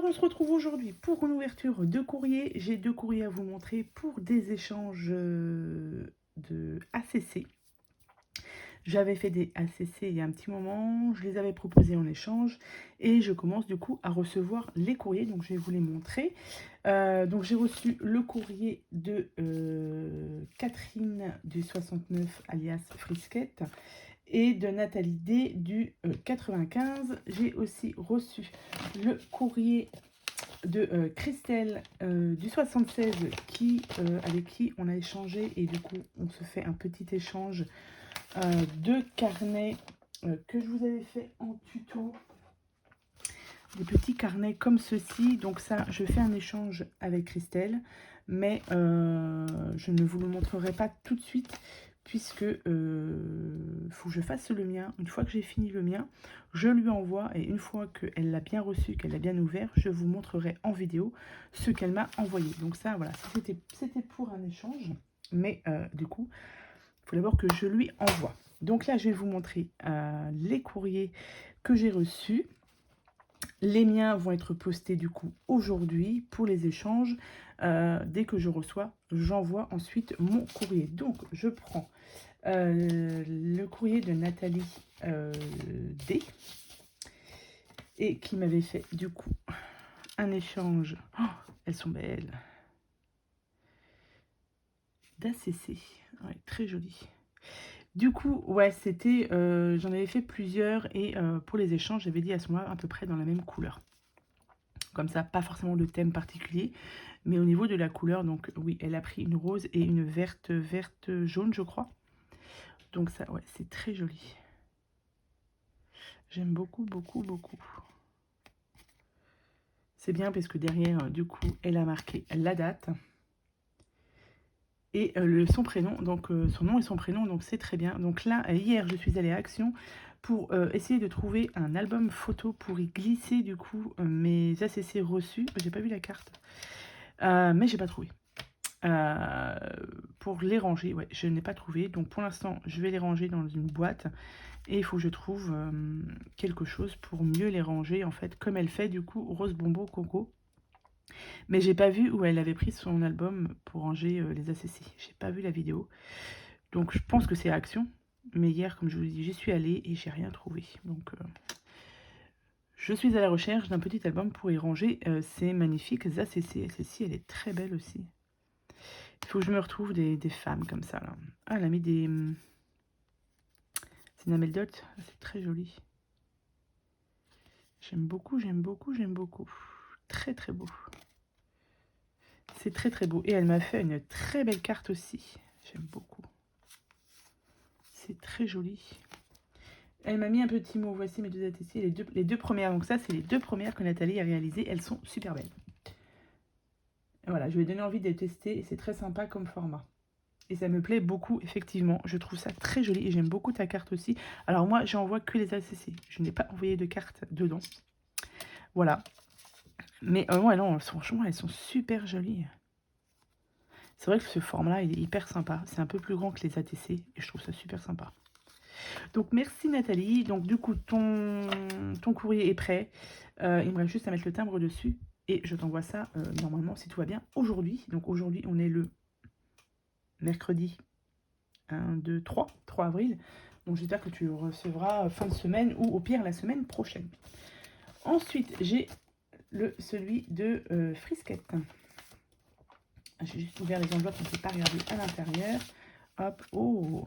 on se retrouve aujourd'hui pour une ouverture de courrier. J'ai 2 courriers à vous montrer pour des échanges de ACC. J'avais fait des ACC il y a un petit moment, je les avais proposés en échange et je commence du coup à recevoir les courriers, donc je vais vous les montrer. Donc j'ai reçu le courrier de Catherine du 69 alias Frisquette et de Nathalie D du 95. J'ai aussi reçu le courrier de Christelle du 76 avec qui on a échangé et du coup on se fait un petit échange de carnets que je vous avais fait en tuto. Des petits carnets comme ceci. Donc ça, je fais un échange avec Christelle, mais je ne vous le montrerai pas tout de suite puisque faut que je fasse le mien. Une fois que j'ai fini le mien, je lui envoie et une fois qu'elle l'a bien reçu, qu'elle l'a bien ouvert, je vous montrerai en vidéo ce qu'elle m'a envoyé. Donc ça, voilà, c'était pour un échange, mais du coup, il faut d'abord que je lui envoie. Donc là, je vais vous montrer les courriers que j'ai reçus. Les miens vont être postés du coup aujourd'hui pour les échanges. Dès que je reçois, j'envoie ensuite mon courrier. Donc, je prends le courrier de Nathalie D. Et qui m'avait fait du coup un échange. Oh, elles sont belles. D'ACC. Ouais, très jolies. Du coup, ouais, c'était, j'en avais fait plusieurs et pour les échanges, j'avais dit à ce moment-là à peu près dans la même couleur. Comme ça, pas forcément de thème particulier, mais au niveau de la couleur, donc oui, elle a pris une rose et une verte jaune, je crois. Donc ça, ouais, c'est très joli. J'aime beaucoup, beaucoup, beaucoup. C'est bien parce que derrière, du coup, elle a marqué la date et son prénom, donc son nom et son prénom, donc c'est très bien. Donc là, hier, je suis allée à Action pour essayer de trouver un album photo pour y glisser du coup mes ACC reçus. J'ai pas vu la carte, mais j'ai pas trouvé. Pour les ranger, ouais, je n'ai pas trouvé. Donc pour l'instant, je vais les ranger dans une boîte et il faut que je trouve quelque chose pour mieux les ranger en fait, comme elle fait du coup Rose Bombo Coco. Mais j'ai pas vu où elle avait pris son album pour ranger les ACC. J'ai pas vu la vidéo. Donc je pense que c'est Action. Mais hier, comme je vous dis, j'y suis allée et j'ai rien trouvé. Donc je suis à la recherche d'un petit album pour y ranger ces magnifiques ACC. Celle-ci, elle est très belle aussi. Il faut que je me retrouve des femmes comme ça. Là. Ah, elle a mis des... C'est une Amel Dot. C'est très joli. J'aime beaucoup, j'aime beaucoup, j'aime beaucoup. Très, très beau. C'est très, très beau. Et elle m'a fait une très belle carte aussi. J'aime beaucoup. C'est très joli. Elle m'a mis un petit mot. Voici mes deux ATC. Les deux premières. Donc ça, c'est les deux premières que Nathalie a réalisées. Elles sont super belles. Et voilà, je lui ai donné envie de les tester. Et c'est très sympa comme format. Et ça me plaît beaucoup, effectivement. Je trouve ça très joli et j'aime beaucoup ta carte aussi. Alors moi, j'envoie que les ACC. Je n'ai pas envoyé de carte dedans. Voilà. Mais ouais, non, franchement, elles sont super jolies. C'est vrai que ce format-là, il est hyper sympa. C'est un peu plus grand que les ATC et je trouve ça super sympa. Donc, merci Nathalie. Donc, du coup, ton courrier est prêt. Il me reste juste à mettre le timbre dessus. Et je t'envoie ça, normalement, si tout va bien, aujourd'hui. Donc, aujourd'hui, on est le mercredi 1, 2, 3 avril. Donc j'espère que tu le recevras fin de semaine ou au pire la semaine prochaine. Ensuite, j'ai celui de Frisquette. J'ai juste ouvert les enveloppes, on ne peut pas regarder à l'intérieur. Hop, oh.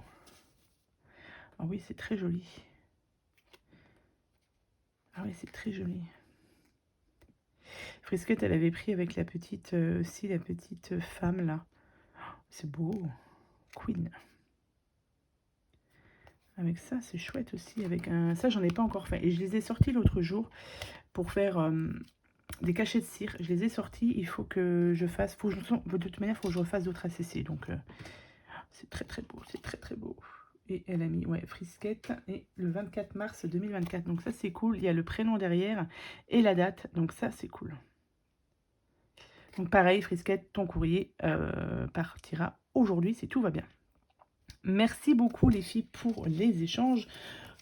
Ah oui, c'est très joli. Ah oui, c'est très joli. Frisquette, elle avait pris avec la petite, aussi la petite femme là. C'est beau. Queen. Avec ça, c'est chouette aussi. Avec un... Ça, j'en ai pas encore fait. Et je les ai sortis l'autre jour pour faire des cachets de cire. Je les ai sortis. Il faut que je fasse... De toute manière, il faut que je refasse d'autres ACC. Donc, c'est très, très beau. C'est très, très beau. Et elle a mis, ouais, Frisquette. Et le 24 mars 2024. Donc, ça, c'est cool. Il y a le prénom derrière et la date. Donc, ça, c'est cool. Donc, pareil, Frisquette, ton courrier partira aujourd'hui si tout va bien. Merci beaucoup les filles pour les échanges.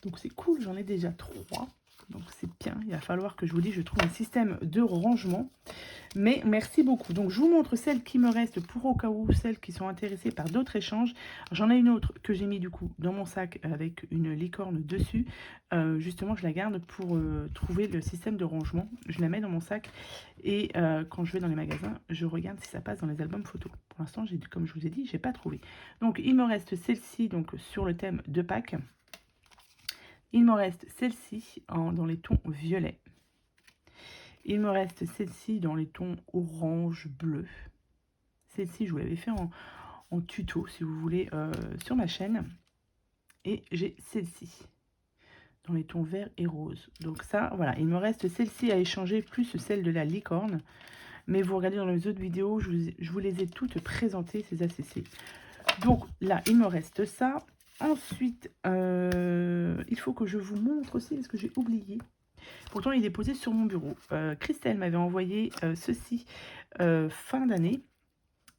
Donc c'est cool, j'en ai déjà 3. Donc c'est bien, il va falloir que je vous dise, je trouve un système de rangement. Mais merci beaucoup. Donc je vous montre celles qui me restent pour au cas où, celles qui sont intéressées par d'autres échanges. J'en ai une autre que j'ai mis du coup dans mon sac avec une licorne dessus. Justement, je la garde pour trouver le système de rangement. Je la mets dans mon sac et quand je vais dans les magasins, je regarde si ça passe dans les albums photos. Pour l'instant, comme je vous ai dit, j'ai pas trouvé. Donc il me reste celle-ci donc sur le thème de Pâques. Il me reste celle-ci dans les tons violets. Il me reste celle-ci dans les tons orange, bleu. Celle-ci, je vous l'avais fait en tuto, si vous voulez, sur ma chaîne. Et j'ai celle-ci, dans les tons vert et rose. Donc ça, voilà, il me reste celle-ci à échanger, plus celle de la licorne. Mais vous regardez dans les autres vidéos, je vous les ai toutes présentées, ces ACC. Donc là, il me reste ça. Ensuite, il faut que je vous montre aussi, parce que j'ai oublié. Pourtant, il est posé sur mon bureau. Christelle m'avait envoyé ceci fin d'année.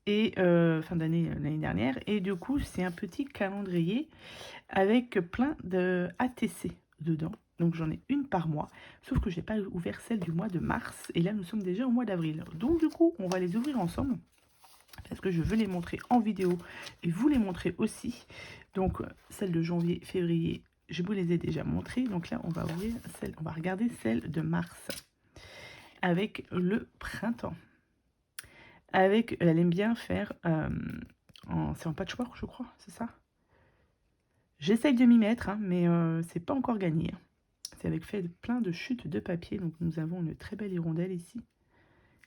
Et fin d'année l'année dernière. Et du coup, c'est un petit calendrier avec plein de ATC dedans. Donc j'en ai une par mois. Sauf que je n'ai pas ouvert celle du mois de mars. Et là, nous sommes déjà au mois d'avril. Donc du coup, on va les ouvrir ensemble. Parce que je veux les montrer en vidéo. Et vous les montrer aussi. Donc celle de janvier, février, je vous les ai déjà montrées. Donc là, on va ouvrir celle, on va regarder celle de mars. Avec le printemps. Avec, elle aime bien faire, c'est en patchwork, je crois, c'est ça? J'essaye de m'y mettre, hein, mais c'est pas encore gagné. C'est avec fait plein de chutes de papier, donc nous avons une très belle hirondelle ici.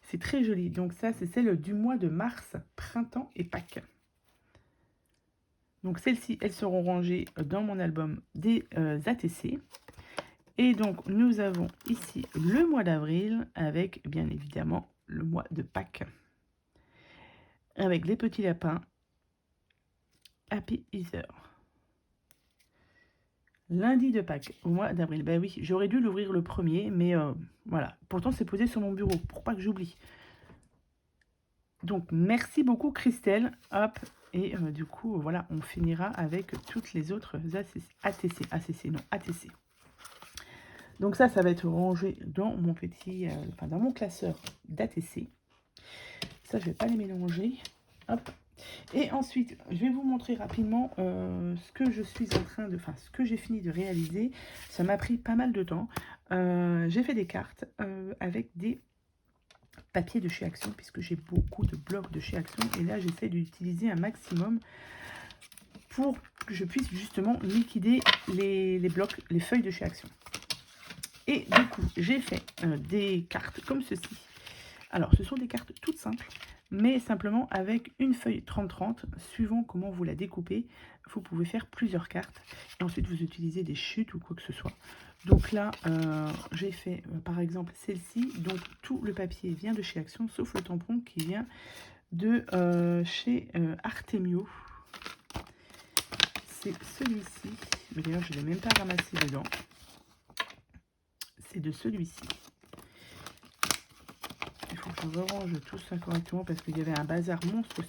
C'est très joli. Donc ça, c'est celle du mois de mars, printemps et Pâques. Donc celles-ci, elles seront rangées dans mon album des ATC. Et donc nous avons ici le mois d'avril avec bien évidemment le mois de Pâques. Avec les petits lapins. Happy Easter. Lundi de Pâques, au mois d'avril. Ben oui, j'aurais dû l'ouvrir le premier, mais voilà. Pourtant, c'est posé sur mon bureau, pour pas que j'oublie. Donc, merci beaucoup, Christelle. Hop, et du coup, voilà, on finira avec toutes les autres ATC. ACC, non, ATC. Donc ça va être rangé dans mon petit, dans mon classeur d'ATC. Ça, je vais pas les mélanger. Hop. Et ensuite, je vais vous montrer rapidement ce que je suis en train de... Enfin, ce que j'ai fini de réaliser. Ça m'a pris pas mal de temps. J'ai fait des cartes avec des papiers de chez Action, puisque j'ai beaucoup de blocs de chez Action. Et là, j'essaie d'utiliser un maximum pour que je puisse justement liquider les blocs, les feuilles de chez Action. Et du coup, j'ai fait des cartes comme ceci. Alors, ce sont des cartes toutes simples, mais simplement avec une feuille 30-30, suivant comment vous la découpez, vous pouvez faire plusieurs cartes. Et ensuite, vous utilisez des chutes ou quoi que ce soit. Donc là, j'ai fait par exemple celle-ci. Donc tout le papier vient de chez Action, sauf le tampon qui vient de chez Artemio. C'est celui-ci. Mais d'ailleurs, je ne l'ai même pas ramassé dedans. C'est de celui-ci. Il faut que je range tout ça correctement parce qu'il y avait un bazar monstre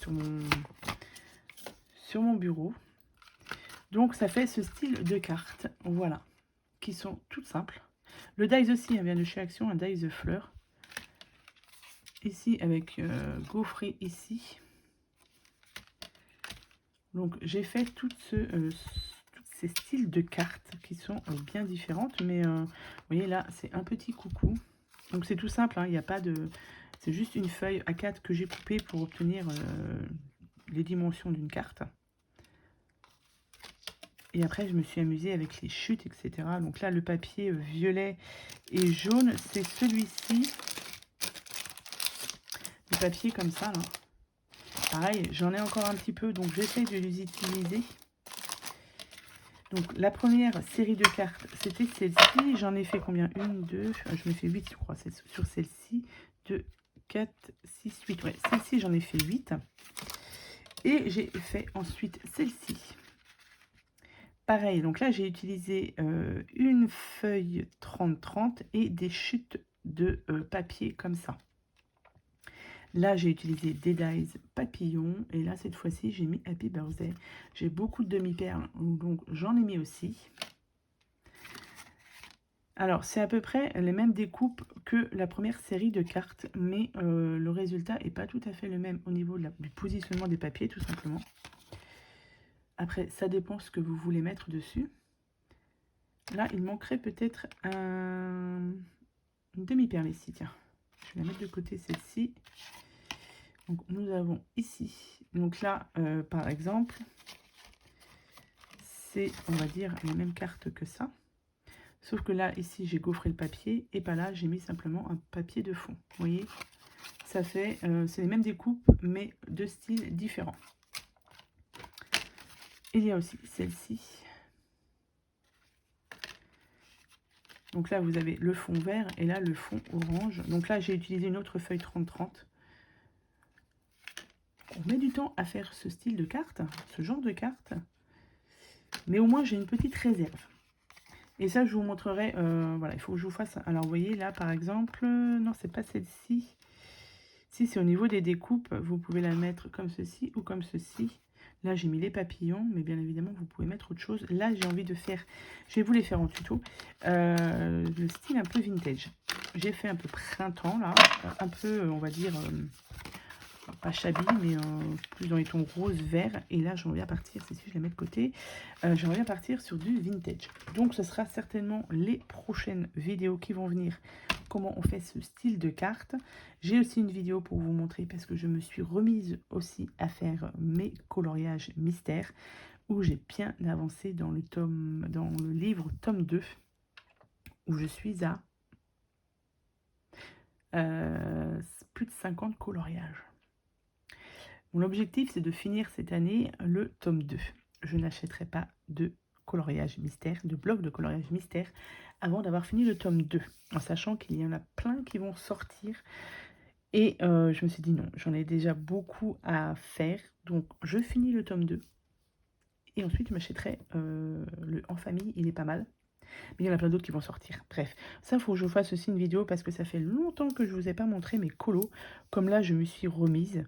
sur mon bureau. Donc ça fait ce style de cartes, voilà, qui sont toutes simples. Le dies aussi vient de chez Action, un dies de fleurs. Ici avec gaufré ici. Donc j'ai fait tous ces styles de cartes qui sont bien différentes. Mais vous voyez là, c'est un petit coucou. Donc c'est tout simple, hein, il n'y a pas de... C'est juste une feuille A4 que j'ai coupée pour obtenir les dimensions d'une carte. Et après, je me suis amusée avec les chutes, etc. Donc là, le papier violet et jaune, c'est celui-ci. Le papier comme ça, là. Pareil, j'en ai encore un petit peu, donc j'essaie de les utiliser. Donc la première série de cartes, c'était celle-ci. J'en ai fait combien? Une, deux, je me fais 8, je crois, sur celle-ci. 2, 4, 6, 8. Ouais, celle-ci, j'en ai fait 8. Et j'ai fait ensuite celle-ci. Pareil, donc là, j'ai utilisé une feuille 30-30 et des chutes de papier comme ça. Là, j'ai utilisé des dies papillons. Et là, cette fois-ci, j'ai mis Happy Birthday. J'ai beaucoup de demi-perles, donc j'en ai mis aussi. Alors, c'est à peu près les mêmes découpes que la première série de cartes, mais le résultat est pas tout à fait le même au niveau du positionnement des papiers, tout simplement. Après, ça dépend ce que vous voulez mettre dessus. Là, il manquerait peut-être une demi-perle ici, tiens. Je vais la mettre de côté, celle-ci. Donc, nous avons ici, donc là, par exemple, c'est, on va dire, les mêmes cartes que ça. Sauf que là, ici, j'ai gaufré le papier, et pas là, j'ai mis simplement un papier de fond. Vous voyez, ça fait, c'est les mêmes découpes, mais de styles différents. Il y a aussi celle-ci. Donc là, vous avez le fond vert, et là, le fond orange. Donc là, j'ai utilisé une autre feuille 30-30. On met du temps à faire ce style de carte, ce genre de carte, mais au moins, j'ai une petite réserve. Et ça, je vous montrerai, voilà, il faut que je vous fasse, alors vous voyez là par exemple, non c'est pas celle-ci, si c'est au niveau des découpes, vous pouvez la mettre comme ceci ou comme ceci. Là j'ai mis les papillons, mais bien évidemment vous pouvez mettre autre chose. Là j'ai envie de faire, je vais vous les faire en tuto, le style un peu vintage. J'ai fait un peu printemps là, un peu on va dire, pas shabby, mais plus dans les tons rose vert. Et là, j'aimerais bien partir, c'est si je la mets de côté, j'aimerais bien partir sur du vintage. Donc, ce sera certainement les prochaines vidéos qui vont venir, comment on fait ce style de carte. J'ai aussi une vidéo pour vous montrer, parce que je me suis remise aussi à faire mes coloriages mystères, où j'ai bien avancé dans le livre tome 2, où je suis à plus de 50 coloriages. Mon objectif, c'est de finir cette année le tome 2. Je n'achèterai pas de coloriage mystère, de bloc de coloriage mystère, avant d'avoir fini le tome 2, en sachant qu'il y en a plein qui vont sortir. Et je me suis dit non, j'en ai déjà beaucoup à faire, donc je finis le tome 2. Et ensuite, je m'achèterai le En Famille, il est pas mal. Mais il y en a plein d'autres qui vont sortir. Bref, ça, il faut que je vous fasse aussi une vidéo parce que ça fait longtemps que je ne vous ai pas montré mes colos. Comme là, je me suis remise.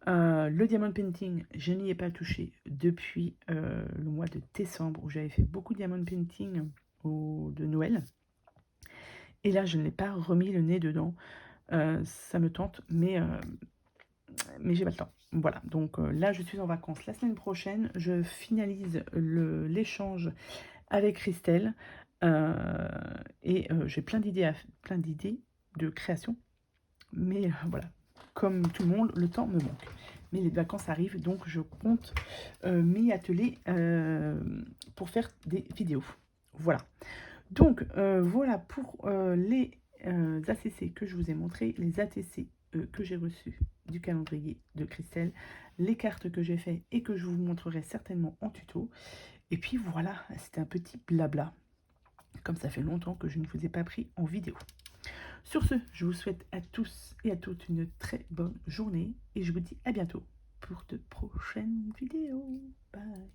Le diamond painting, je n'y ai pas touché depuis le mois de décembre où j'avais fait beaucoup de diamond painting de Noël. Et là, je ne l'ai pas remis le nez dedans. Ça me tente, mais j'ai pas le temps. Voilà, donc là, je suis en vacances. La semaine prochaine, je finalise l'échange avec Christelle. Et j'ai plein d'idées de création. Mais voilà, comme tout le monde, le temps me manque. Mais les vacances arrivent, donc je compte m'y atteler pour faire des vidéos. Voilà. Donc voilà pour les ACC que je vous ai montré, les ATC que j'ai reçus du calendrier de Christelle, les cartes que j'ai fait et que je vous montrerai certainement en tuto. Et puis voilà, c'était un petit blabla, comme ça fait longtemps que je ne vous ai pas pris en vidéo. Sur ce, je vous souhaite à tous et à toutes une très bonne journée et je vous dis à bientôt pour de prochaines vidéos. Bye.